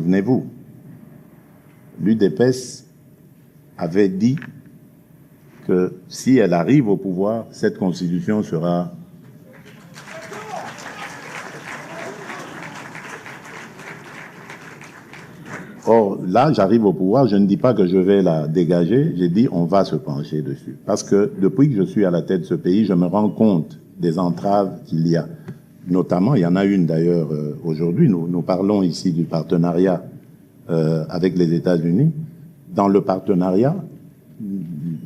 souvenez-vous, l'UDPS avait dit que si elle arrive au pouvoir, cette constitution sera... Or, là, j'arrive au pouvoir, je ne dis pas que je vais la dégager, j'ai dit on va se pencher dessus. Parce que depuis que je suis à la tête de ce pays, je me rends compte des entraves qu'il y a. Notamment, il y en a une d'ailleurs aujourd'hui, nous parlons ici du partenariat avec les États-Unis. Dans le partenariat,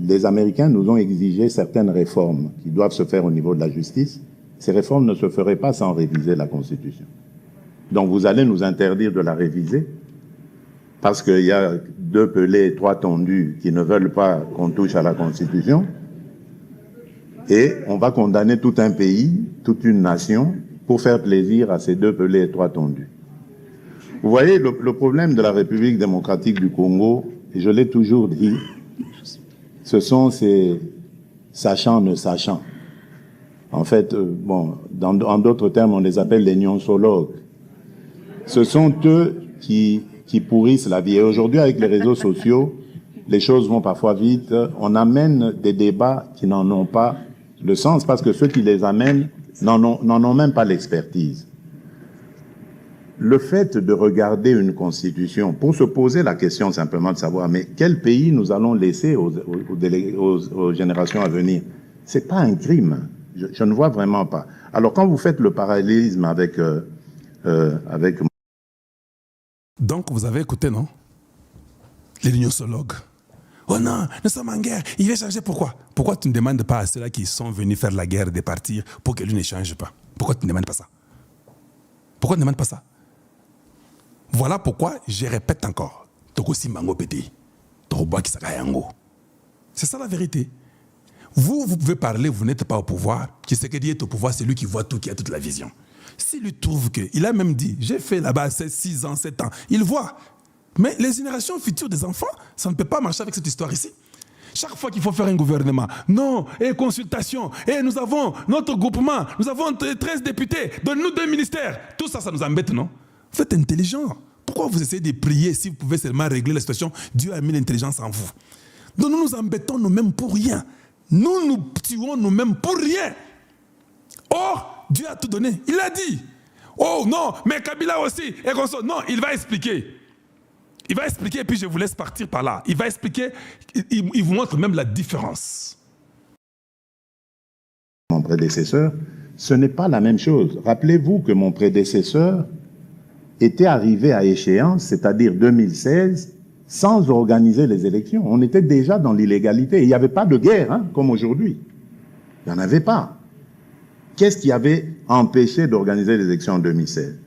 les Américains nous ont exigé certaines réformes qui doivent se faire au niveau de la justice. Ces réformes ne se feraient pas sans réviser la Constitution. Donc vous allez nous interdire de la réviser parce qu'il y a 2 pelés et 3 tondus qui ne veulent pas qu'on touche à la Constitution, et on va condamner tout un pays, toute une nation, pour faire plaisir à ces 2 pelés et 3 tondus. Vous voyez, le problème de la République démocratique du Congo, et je l'ai toujours dit, ce sont ces sachants ne sachant. En fait, bon, en d'autres termes, on les appelle les nonsologues. Ce sont eux qui pourrissent la vie. Et aujourd'hui, avec les réseaux sociaux, les choses vont parfois vite. On amène des débats qui n'en ont pas le sens, parce que ceux qui les amènent n'en ont même pas l'expertise. Le fait de regarder une constitution, pour se poser la question simplement de savoir, mais quel pays nous allons laisser aux générations à venir, c'est pas un crime. Je ne vois vraiment pas. Alors quand vous faites le parallélisme avec Donc vous avez écouté, non? Les gnosologues. Oh non, nous sommes en guerre, il va changer. Pourquoi? Pourquoi tu ne demandes pas à ceux-là qui sont venus faire la guerre de partir pour que lui ne change pas? Pourquoi tu ne demandes pas ça? Pourquoi tu ne demandes pas ça? Voilà pourquoi je répète encore. C'est ça la vérité. Vous pouvez parler, vous n'êtes pas au pouvoir. Tshisekedi est au pouvoir, c'est lui qui voit tout, qui a toute la vision. S'il lui trouve que, il a même dit, j'ai fait là-bas 6 ans, 7 ans, il voit. Mais les générations futures des enfants, ça ne peut pas marcher avec cette histoire ici. Chaque fois qu'il faut faire un gouvernement, non, et consultation, et nous avons notre groupement, nous avons 13 députés, donne-nous 2 ministères. Tout ça, ça nous embête, non? Vous êtes intelligent. Pourquoi vous essayez de prier si vous pouvez seulement régler la situation? Dieu a mis l'intelligence en vous. Donc nous nous embêtons nous-mêmes pour rien. Nous nous tuons nous-mêmes pour rien. Or, Dieu a tout donné. Il l'a dit. Oh non, mais Kabila aussi. Et non, il va expliquer. Il va expliquer et puis je vous laisse partir par là. Il va expliquer, il vous montre même la différence. Mon prédécesseur, ce n'est pas la même chose. Rappelez-vous que mon prédécesseur était arrivé à échéance, c'est-à-dire 2016, sans organiser les élections. On était déjà dans l'illégalité. Il n'y avait pas de guerre, hein, comme aujourd'hui. Il n'y en avait pas. Qu'est-ce qui avait empêché d'organiser les élections en 2016?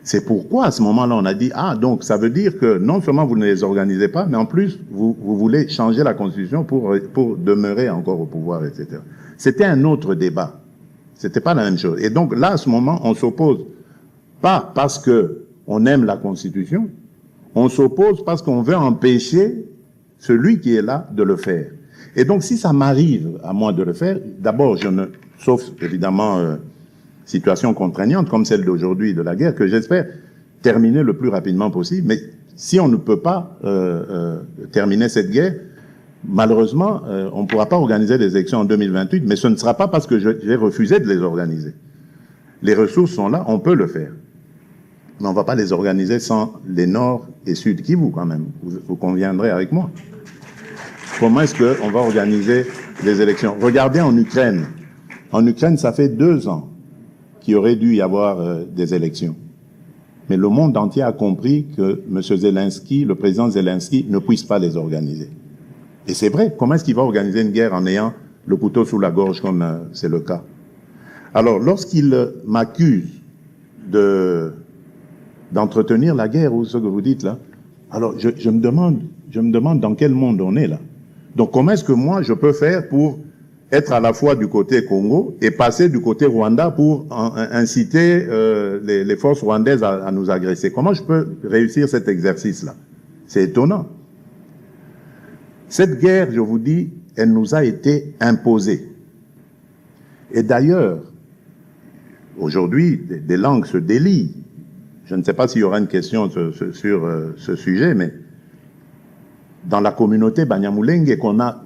C'est pourquoi, à ce moment-là, on a dit, ah, donc, ça veut dire que non seulement vous ne les organisez pas, mais en plus, vous voulez changer la Constitution pour demeurer encore au pouvoir, etc. C'était un autre débat. C'était pas la même chose. Et donc, là, à ce moment, on s'oppose. Pas parce que on aime la Constitution, on s'oppose parce qu'on veut empêcher celui qui est là de le faire. Et donc, si ça m'arrive à moi de le faire, d'abord, sauf évidemment situation contraignante comme celle d'aujourd'hui de la guerre, que j'espère terminer le plus rapidement possible. Mais si on ne peut pas terminer cette guerre, malheureusement, on ne pourra pas organiser des élections en 2028, mais ce ne sera pas parce que j'ai refusé de les organiser. Les ressources sont là, on peut le faire. Mais on ne va pas les organiser sans les Nord et Sud Kivu quand même. Vous conviendrez avec moi. Comment est-ce qu'on va organiser les élections? Regardez en Ukraine. En Ukraine, ça fait 2 ans qu'il aurait dû y avoir des élections. Mais le monde entier a compris que M. Zelensky, le président Zelensky, ne puisse pas les organiser. Et c'est vrai. Comment est-ce qu'il va organiser une guerre en ayant le couteau sous la gorge comme c'est le cas? Alors, lorsqu'il m'accuse d'entretenir la guerre, ou ce que vous dites là, alors je me demande dans quel monde on est là. Donc comment est-ce que moi je peux faire pour être à la fois du côté Congo et passer du côté Rwanda pour inciter les forces rwandaises à nous agresser? Comment je peux réussir cet exercice-là? C'est étonnant. Cette guerre, je vous dis, elle nous a été imposée. Et d'ailleurs, aujourd'hui, des langues se délient. je ne sais pas s'il y aura une question sur ce sujet, mais dans la communauté Banyamulenge, qu'on a